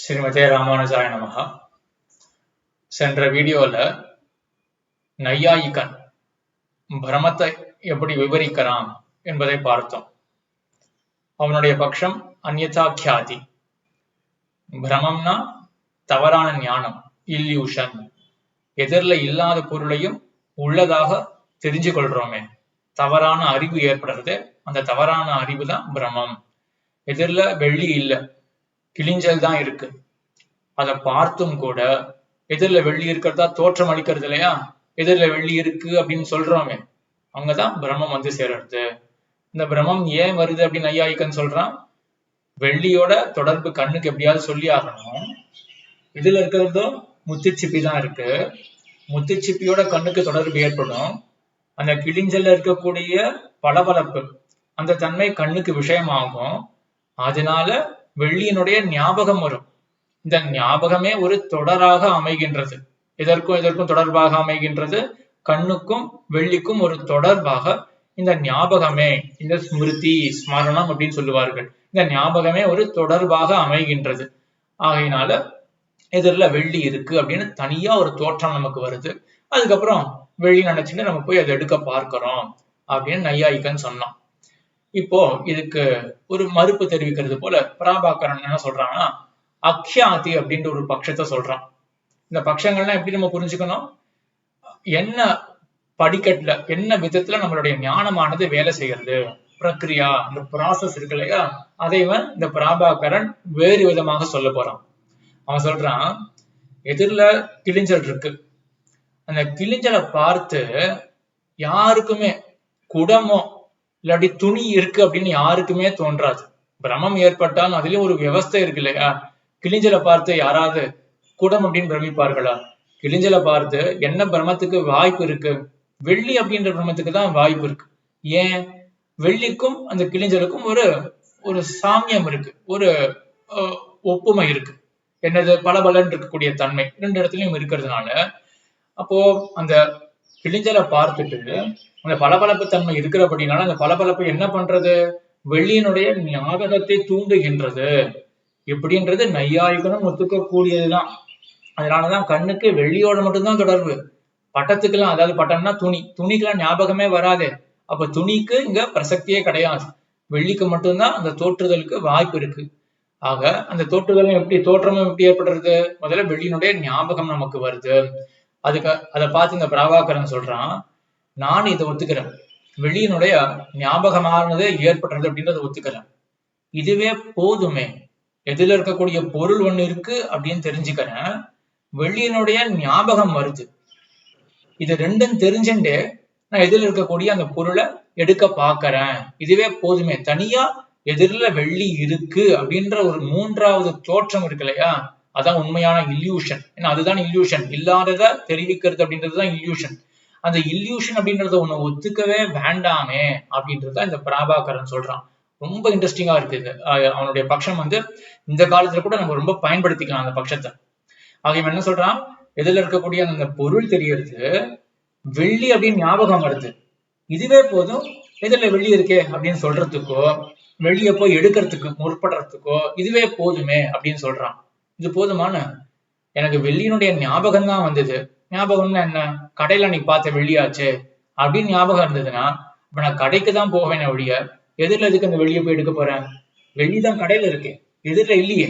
ஸ்ரீமதே ராமானுஜாய நமஹா. சென்ற வீடியோல நையாயிகன் பிரமத்தை எப்படி விவரிக்கிறான் என்பதை பார்த்தோம். அவனுடைய பட்சம் அந்யதாக்கியாதி. பிரமம்னா தவறான ஞானம், இல்யூஷன். எதிரில் இல்லாத பொருளையும் உள்ளதாக தெரிஞ்சு கொள்றோமே, தவறான அறிவு ஏற்படுறது. அந்த தவறான அறிவு தான் பிரமம். எதிரில் வெள்ளி இல்லை, கிளிஞ்சல் தான் இருக்கு. அதை பார்த்தும் கூட எதிரில் வெள்ளி இருக்கிறதா தோற்றம் அளிக்கிறது இல்லையா, எதிரில் வெள்ளி இருக்கு அப்படின்னு சொல்றோமே, அங்கதான் பிரம்மம் வந்து சேர்றது. இந்த பிரம்மம் ஏன் வருது அப்படின்னு நையாயிகன் சொல்றான். வெள்ளியோட தொடர்பு கண்ணுக்கு எப்படியாவது சொல்லி ஆகணும். இதுல இருக்கிறதோ முத்துச்சிப்பி தான் இருக்கு. முத்துச்சிப்பியோட கண்ணுக்கு தொடர்பு ஏற்படும். அந்த கிளிஞ்சல்ல இருக்கக்கூடிய பளபளப்பு, அந்த தன்மை கண்ணுக்கு விஷயமாகும். அதனால வெள்ளியினுடைய ஞாபகம் வரும். இந்த ஞாபகமே ஒரு தொடராக அமைகின்றது. இதற்கும் தொடர்பாக அமைகின்றது. கண்ணுக்கும் வெள்ளிக்கும் ஒரு தொடர்பாக இந்த ஞாபகமே, இந்த ஸ்மிருதி, ஸ்மரணம் அப்படின்னு சொல்லுவார்கள். இந்த ஞாபகமே ஒரு தொடர்பாக அமைகின்றது. ஆகையினால எதிரில் வெள்ளி இருக்கு அப்படின்னு தனியா ஒரு தோற்றம் நமக்கு வருது. அதுக்கப்புறம் வெள்ளி நினைச்சுட்டு நம்ம போய் அதை எடுக்க பார்க்கிறோம் அப்படின்னு நையாயிகன் சொன்னான். இப்போ இதுக்கு ஒரு மறுப்பு தெரிவிக்கிறது போல பராபாக்கரன் என்ன சொல்றான்னா, அக்ஷாதி அப்படின்ற ஒரு பட்சத்தை சொல்றான். இந்த பட்சங்கள்லாம் எப்படி நம்ம புரிஞ்சுக்கணும், என்ன படிக்கட்டுல என்ன விதத்துல நம்மளுடைய ஞானமானது வேலை செய்யறது, பிரக்ரியா, இந்த ப்ராசஸ் இருக்கு இல்லையா, அதைவன் இந்த பராபாக்கரன் வேறு விதமாக சொல்ல போறான். அவன் சொல்றான், எதிரில கிளிஞ்சல் இருக்கு. அந்த கிளிஞ்சலை பார்த்து யாருக்குமே குடமோ இல்லாட்டி துணி இருக்கு அப்படின்னு யாருக்குமே தோன்றாது. பிரமம் ஏற்பட்டாலும் அதுலயும் ஒரு வியவஸ்தை இருக்கு இல்லையா. கிளிஞ்சலை பார்த்து யாராவது குடம் அப்படின்னு பிரமிப்பார்களா? கிளிஞ்சலை பார்த்து என்ன பிரமத்துக்கு வாய்ப்பு இருக்கு? வெள்ளி அப்படின்ற பிரமத்துக்கு தான் வாய்ப்பு இருக்கு. ஏன்? வெள்ளிக்கும் அந்த கிளிஞ்சலுக்கும் ஒரு சாமியம் இருக்கு, ஒரு ஒப்புமை இருக்கு. என்னது? பலபலன் இருக்கக்கூடிய தன்மை ரெண்டு இடத்துலயும் இருக்கிறதுனால, அப்போ அந்த கிளிஞ்சலை பார்த்துட்டு அந்த பளபளப்பு தன்மை இருக்கிறபடினால அந்த பளபளப்பு என்ன பண்றது? வெள்ளியினுடைய ஞாபகத்தை தூண்டுகின்றது. இப்படின்றது நையாயிகனும் ஒத்துக்கக்கூடியதுதான். அதனாலதான் கண்ணுக்கு வெள்ளியோட மட்டும்தான் தொடர்பு. பட்டத்துக்கெல்லாம், அதாவது பட்டம்னா துணி, துணிக்கெல்லாம் ஞாபகமே வராது. அப்ப துணிக்கு இங்க பிரசக்தியே கிடையாது. வெள்ளிக்கு மட்டும்தான் அந்த தோற்றுதலுக்கு வாய்ப்பு இருக்கு. ஆக அந்த தோற்றுதலும் தோற்றமும் எப்படி ஏற்படுறது? முதல்ல வெள்ளியினுடைய ஞாபகம் நமக்கு வருது. அதை பார்த்து இந்த பிரபாகரன் சொல்றான், நான் இதை ஒத்துக்கிறேன், வெள்ளியினுடைய ஞாபகமானது ஏற்படுறது அப்படின்றத ஒத்துக்கிறேன். இதுவே போதுமே. எதில இருக்கக்கூடிய பொருள் ஒண்ணு இருக்கு அப்படின்னு தெரிஞ்சுக்கிறேன், வெள்ளியினுடைய ஞாபகம் வருது. இது ரெண்டும் தெரிஞ்சுட்டு நான் எதிரில் இருக்கக்கூடிய அந்த பொருளை எடுக்க பாக்குறேன். இதுவே போதுமே. தனியா எதிரில் வெள்ளி இருக்கு அப்படின்ற ஒரு மூன்றாவது தோற்றம் இருக்கு இல்லையா, அதான் உண்மையான இல்யூஷன். ஏன்னா அதுதான் இல்யூஷன். இல்லாததை தெரிவிக்கிறது அப்படின்றதுதான் இல்யூஷன். அந்த இல்யூஷன் அப்படின்றத ஒண்ணு ஒத்துக்கவே வேண்டாமே அப்படின்றத இந்த பிரபாகரன் சொல்றான். ரொம்ப இன்ட்ரெஸ்டிங்கா இருக்குது. அவனுடைய பட்சம் இந்த காலத்துல கூட நம்ம ரொம்ப பயன்படுத்திக்கலாம் அந்த பட்சத்தை. ஆகிய என்ன சொல்றான், எதில் இருக்கக்கூடிய அந்த பொருள் தெரியறது, வெள்ளி அப்படின்னு ஞாபகம் வருது. இதுவே போதும். எதிரில வெள்ளி இருக்கே அப்படின்னு சொல்றதுக்கோ, வெள்ளியை போய் எடுக்கிறதுக்கு முற்படுறதுக்கோ இதுவே போதுமே அப்படின்னு சொல்றான். இது போதுமான? எனக்கு வெள்ளியினுடைய ஞாபகம் தான் வந்தது. ஞாபகம்னா என்ன? கடையில நீ பார்த்த வெள்ளியாச்சு அப்படின்னு ஞாபகம் இருந்ததுன்னா, இப்ப நான் கடைக்கு தான் போவேன் ஒழிய எதிரில எதுக்கு அந்த வெள்ளியை போய் எடுக்க போறேன்? வெள்ளிதான் கடையில இருக்கு, எதிரில இல்லையே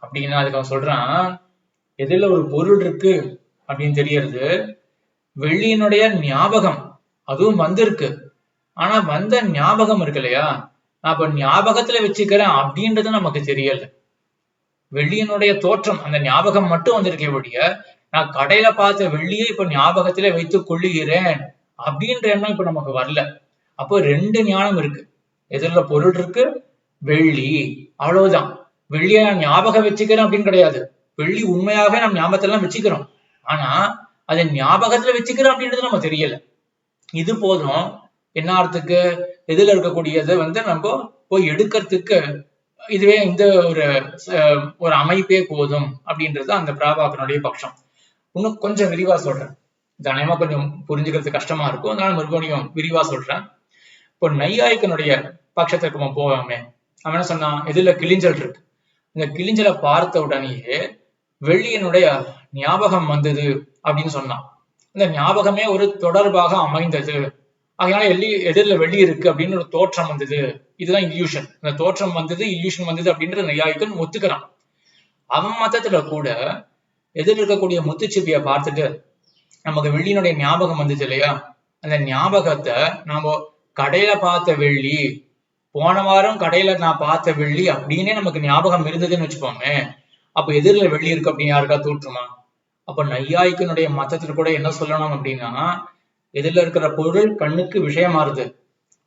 அப்படின்னா அதுக்கு அவன் சொல்றான், எதிரில ஒரு பொருள் இருக்கு அப்படின்னு தெரியறது, வெள்ளியினுடைய ஞாபகம் அதுவும் வந்திருக்கு. ஆனா வந்த ஞாபகம் இருக்கு இல்லையா, நான் அப்ப ஞாபகத்துல வச்சுக்கிறேன் அப்படின்றது நமக்கு தெரியல. வெள்ளியினுடைய தோற்றம், அந்த ஞாபகம் மட்டும் வந்திருக்கே ஒழிய நான் கடையில பார்த்த வெள்ளியை இப்ப ஞாபகத்திலே வைத்துக் கொள்ளுகிறேன் அப்படின்ற எண்ணம் இப்ப நமக்கு வரல. அப்போ ரெண்டு ஞானம் இருக்கு. எதிரில பொருள் இருக்கு, வெள்ளி, அவ்வளவுதான். வெள்ளியை நான் ஞாபகம் வச்சுக்கிறேன் அப்படின்னு கிடையாது. வெள்ளி உண்மையாவே நம்ம ஞாபகத்தெல்லாம் வச்சுக்கிறோம். ஆனா அதை ஞாபகத்துல வச்சுக்கிறோம் அப்படின்றது நம்ம தெரியல. இது போதும். என்ன அர்த்தத்துக்கு? எதிரில இருக்கக்கூடியதை நம்ம போய் எடுக்கிறதுக்கு இதுவே இந்த ஒரு அமைப்பே போதும் அப்படின்றது அந்த பிரபாகரனுடைய பட்சம். இன்னும் கொஞ்சம் விரிவா சொல்றேன். தனமா கொஞ்சம் புரிஞ்சுக்கிறது கஷ்டமா இருக்கும், அதனால மறுபடியும் விரிவா சொல்றேன். இப்போ நையாயிகனுடைய பட்சத்திற்கு போவாமே, அவன் என்ன சொன்னான், எதிரில கிளிஞ்சல் இருக்கு. இந்த கிளிஞ்சலை பார்த்த உடனேயே வெள்ளியினுடைய ஞாபகம் வந்தது அப்படின்னு சொன்னான். இந்த ஞாபகமே ஒரு தொடர்பாக அமைந்தது, அதனால எதிரில் வெள்ளி இருக்கு அப்படின்னு ஒரு தோற்றம் வந்தது. இதுதான் இல்யூஷன். இந்த தோற்றம் வந்தது, இல்யூஷன் வந்தது அப்படின்ற நையாயிகன் ஒத்துக்கிறான். அவன் மதத்துல கூட எதிரில் இருக்கக்கூடிய முத்துச்சிப்பிய பார்த்துட்டு நமக்கு வெள்ளியினுடைய ஞாபகம் வந்துச்சு இல்லையா, அந்த ஞாபகத்தை நாம கடையில பார்த்த வெள்ளி, போன வாரம் கடையில நான் பார்த்த வெள்ளி அப்படின்னே நமக்கு ஞாபகம் இருந்ததுன்னு வச்சுப்போமே, அப்ப எதிரில் வெள்ளி இருக்கு அப்படின்னு யாருக்கா தோற்றுமா? அப்ப நையாயிக்கனுடைய மதத்துல கூட என்ன சொல்லணும் அப்படின்னா, எதிரில இருக்கிற பொருள் கண்ணுக்கு விஷயமாறுது,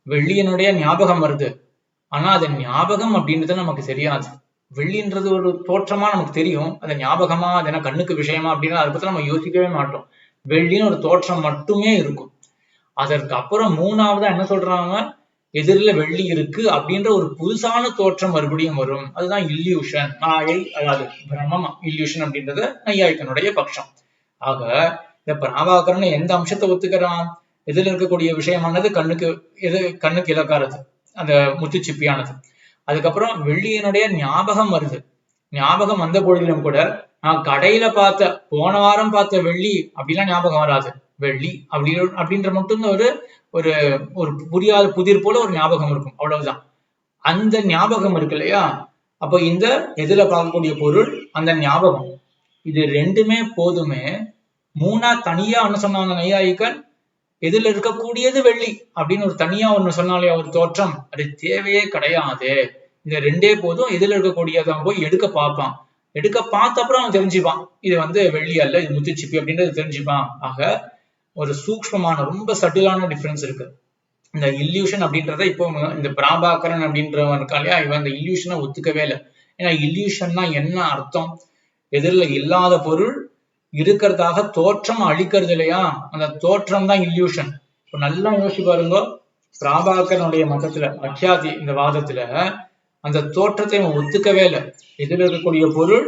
வெள்ளியினுடைய ஞாபகம் வருது, ஆனா அது ஞாபகம் அப்படின்றது நமக்கு தெரியாது. வெள்ளின்றது ஒரு தோற்றமா நமக்கு தெரியும், அது ஞாபகமா, அது என்ன கண்ணுக்கு விஷயமா அப்படின்னு அதை பத்தி நம்ம யோசிக்கவே மாட்டோம். வெள்ளின்னு ஒரு தோற்றம் மட்டுமே இருக்கும். அதற்கு அப்புறம் மூணாவதா என்ன சொல்றாங்க, எதிரில வெள்ளி இருக்கு அப்படின்ற ஒரு புதுசான தோற்றம் மறுபடியும் வரும். அதுதான் இல்யூஷன், மாயை, அதாவது பிரமம். இல்யூஷன் அப்படின்றது நையாயிக்கனுடைய பட்சம். ஆக இந்த பிராபாகரன் எந்த அம்சத்தை ஒத்துக்கிறான்? எதில் இருக்கக்கூடிய விஷயமானது கண்ணுக்கு இலக்காரது, அந்த முத்துச்சிப்பியானது. அதுக்கப்புறம் வெள்ளியினுடைய ஞாபகம் வருது. ஞாபகம் வந்த பொழுதிலும் கூட நான் கடையில பார்த்த, போன வாரம் பார்த்த வெள்ளி அப்படிலாம் ஞாபகம் வராது. வெள்ளி அப்படின்ற மட்டும் ஒரு ஒரு ஒரு புரியாத புதிர் போல ஒரு ஞாபகம் இருக்கும், அவ்வளவுதான். அந்த ஞாபகம் இருக்கு இல்லையா, அப்ப இந்த எதிர பார்க்கக்கூடிய பொருள், அந்த ஞாபகம், இது ரெண்டுமே போதுமே. மூணா தனியா ஒண்ணு சொன்னாங்க நையாயிகன், எதில் இருக்கக்கூடியது வெள்ளி அப்படின்னு ஒரு தனியா ஒண்ணு சொன்னாலே ஒரு தோற்றம், அது தேவையே கிடையாது. இந்த ரெண்டே போதும். எதில் இருக்கக்கூடியதான் போய் எடுக்க பார்ப்பான், எடுக்க பார்த்த அப்புறம் அவன் தெரிஞ்சுப்பான் இது வெள்ளி அல்ல, இது முத்துச்சிப்பி அப்படின்றது தெரிஞ்சுப்பான். ஆக ஒரு சூக்ஷ்மமான, ரொம்ப சட்டிலான டிஃபரன்ஸ் இருக்கு. இந்த இல்யூஷன் அப்படின்றத இப்போ இந்த பிராபாகரன் அப்படின்றவன் இருக்கா இல்லையா, இவன் இந்த இல்யூஷனை ஒத்துக்கவே இல்லை. ஏன்னா இல்யூஷன்னா என்ன அர்த்தம்? எதிரில் இல்லாத பொருள் இருக்கிறதாக தோற்றம் அளிக்கிறது இல்லையா, அந்த தோற்றம் தான் இல்யூஷன். இப்போ நல்லா யோசிச்சு பாருங்க, பிராபாகரனுடைய மதத்துல, அக்யாதி இந்த வாதத்துல அந்த தோற்றத்தை அவன் ஒத்துக்கவே இல்லை. எதில் இருக்கக்கூடிய பொருள்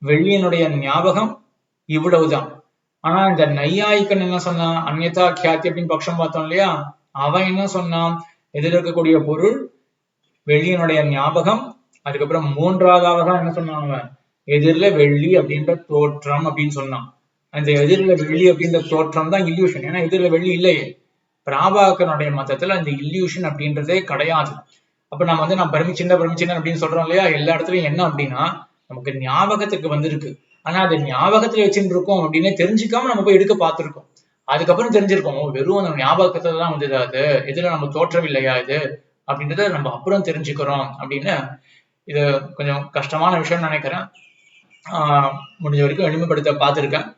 வெள்ளியனுடைய ஞாபகம், இவ்வளவுதான். ஆனா இந்த நையாயிக்கன் என்ன சொன்னான், அந்யதா கியாதி அப்படின்னு பட்சம் பார்த்தோம் இல்லையா, அவன் என்ன சொன்னான், எதில் இருக்கக்கூடிய பொருள் வெள்ளியனுடைய ஞாபகம், அதுக்கப்புறம் மூன்றாவதாக என்ன சொன்னாங்க, எதிரில வெள்ளி அப்படின்ற தோற்றம் அப்படின்னு சொன்னான். அந்த எதிரில வெள்ளி அப்படின்ற தோற்றம் தான் இல்யூஷன். ஏன்னா எதிரில வெள்ளி இல்லையே. பிராபாகரனுடைய மதத்துல அந்த இல்யூஷன் அப்படின்றதே கிடையாது. அப்ப நம்ம நான் பிரமிச்சின்ன அப்படின்னு சொல்றோம் இல்லையா, எல்லா இடத்துலயும் என்ன அப்படின்னா, நமக்கு ஞாபகத்துக்கு வந்திருக்கு, ஆனா அது ஞாபகத்துல வச்சுட்டு இருக்கோம் அப்படின்னு தெரிஞ்சுக்காம நம்ம போய் எடுக்க பார்த்திருக்கோம். அதுக்கப்புறம் தெரிஞ்சிருக்கோம், வெறும் அந்த ஞாபகத்துல தான் வந்தது, அது இதுல நம்ம தோற்றவில்லையா இது அப்படின்றத நம்ம அப்புறம் தெரிஞ்சுக்கிறோம் அப்படின்னு. இது கொஞ்சம் கஷ்டமான விஷயம்னு நினைக்கிறேன். முடிஞ்ச வரைக்கும் எளிமைப்படுத்த பார்த்துருக்கேன்.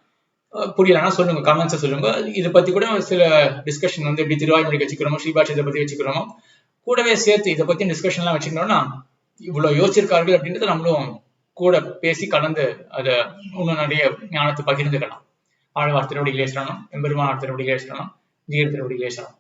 புரியலன்னா சொல்லுங்க, கமெண்ட்ஸை சொல்லுங்க. இதை பத்தி கூட சில டிஸ்கஷன் எப்படி திருவாய்மொழிக்கு வச்சுக்கிறோமோ, ஸ்ரீபாஷத்தை பத்தி வச்சுக்கிறோமோ, கூடவே சேர்த்து இதை பத்தி டிஸ்கஷன்லாம் வச்சுக்கணும்னா, இவ்வளவு யோசிச்சிருக்கார்கள் அப்படின்றத நம்மளும் கூட பேசி கலந்து அதை இன்னும் நிறைய ஞானத்தை பகிர்ந்துக்கலாம். ஆழ்வார் திருவடிகளே சரணம், எம்பெருமானார் திருவடிகளே சரணம், ஜீயர் திருவடிகளே சரணம்.